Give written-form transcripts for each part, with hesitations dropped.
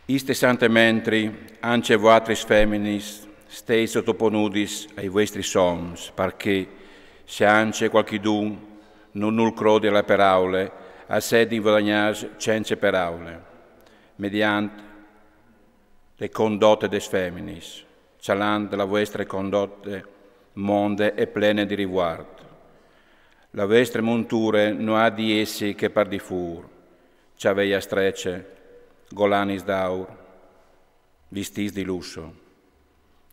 Iste sante mentri, anche voatris feminis, stei sottoponudis ai vostri soms, perché se anche qualchidun non nul crode alle paraule, a sed invodagnas cence paraule, mediante le condotte des feminis, cialant la vostre condotte monde e plene di riguardo. La vostre monture non ha di essi che par di fur, ciaveia strecce, golanis d'aur, vistis di lusso.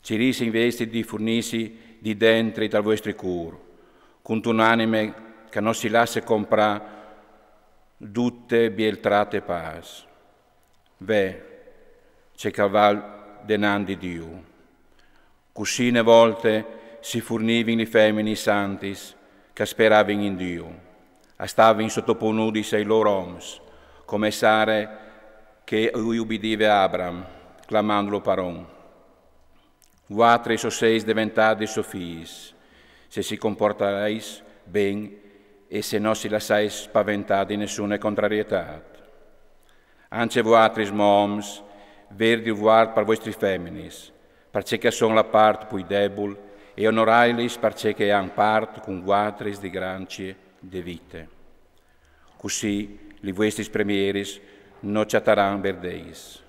Cirisi investi di fornisi di dentri dal vostri cur, con un'anime che non si lascia comprare tutte bieltrate pas. Ve, c'è caval denan di Dio. Cusine volte si fornivi i femmini santis che speravano in Dio, a stavano sottoponudis ai loro oms, come Sare che ubbidiva Abram, clamandolo paron. Voatri so seis diventati sofis, se si comportareis ben e se non si lasciais spaventare di nessuna contrarietà. Anche voatris moms, verdi vuart per vostri feminis, perché sono la parte più debole, e onorailis perché han part con voatris di grancie de vite. Così li vostri premieris non chatteran verdeis.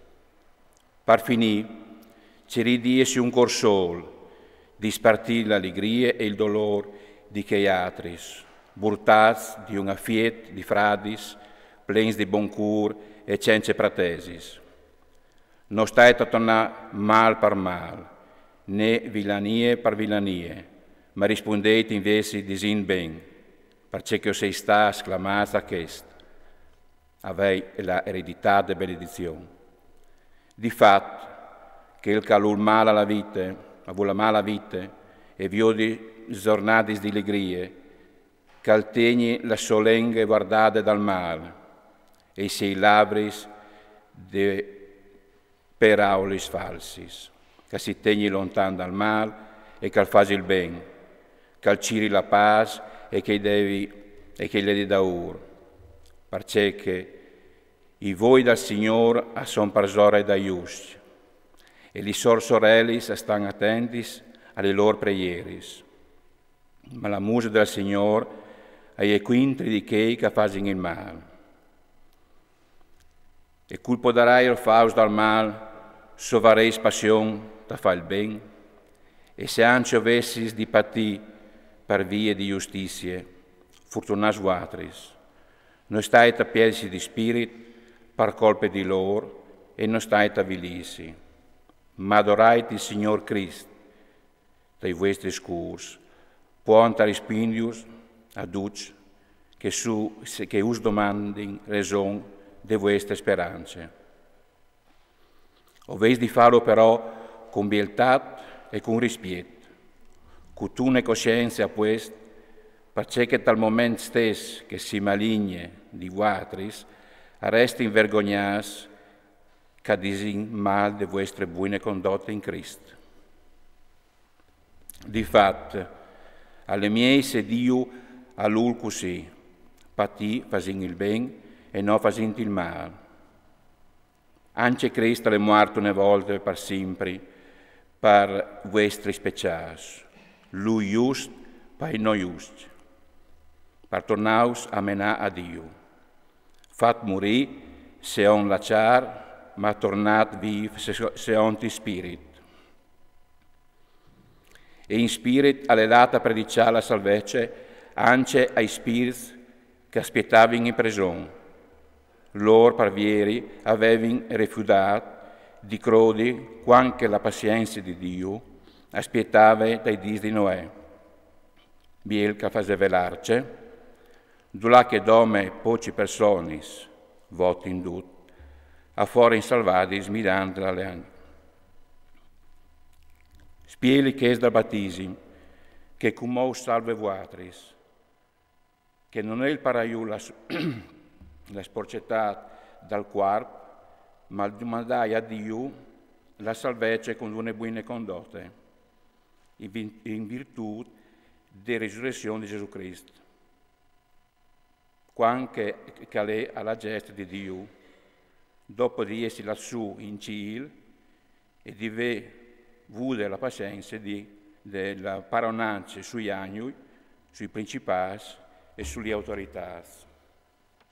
Per finì, ci ridiesi un corsol, di spartir l'allegria e il dolore di che atris, burtats di una fiet di fradis, plens di bon cur e cence pratesis. Non stai a tornare mal per mal, né villanie per villanie, ma rispondete invece disin ben, perché sei sta sclamata chest, avei la eredità de benedizione. Di fatto, che il calul mala la vite, avulla mala vite, e viodi giornati di allegrie, caltegni la solenghe guardate dal male, e sei labris de peraulis falsis, che si tegni lontan dal mal e che fasi il ben, che ciri la pace e che le di daur, perché i voi dal Signor a son parsore da ius, e li sorellis stan attentis alle loro preieris. Ma la musa del Signor ai equintri di chei che fasin il mal. E culpo darai il faus dal mal, sovareis passion da fa il ben, e se anche avessis di patì per vie di giustizie, fortunas voatris, non stai a piedi di spirito per colpe di loro, e non stai a vilisi, ma adorate il Signor Cristo, dai vostri scurs, puonta rispindius ad uc, che us domandin ragion de vostre speranze. Oveis di farlo però con beltà e con rispetto, con tune coscienza a questo, perché tal momento stesso che si maligne di voatris, resti invergognas che disin mal de vostre buone condotte in Cristo. Di fatto, alle mie se Dio a lui così, patì fasin il ben e non fasin il male. Anche Cristo è morto una volta per sempre per vostri specias, lui just per noi just, per tornaus a menà a Dio. Fat morì se on lasciar, ma tornat viv se on ti spirit. E in spirit all'elata predicare la salvezza anche ai spiriti che aspettavano in prigione. Loro parvieri avevano rifiutato di crodi quanche la pazienza di Dio aspettava dai dì di Noè. Biel che faceva l'arce, dulà che dome pochi personis voti in dut, a fuori in salvadis mirando la lean. Spieli che es da battisim, che cumou salve voatris, che non è il paraiù la sporcetà dal quarto, ma domandai a Dio la salvezza con una buone condotte, in virtù della risurrezione di Gesù Cristo. Quanche che è alla gesta di Dio, dopo di essere lassù in cielo e di vedere la pazienza della paronanza sugli agnui, sui principati e sulle autorità.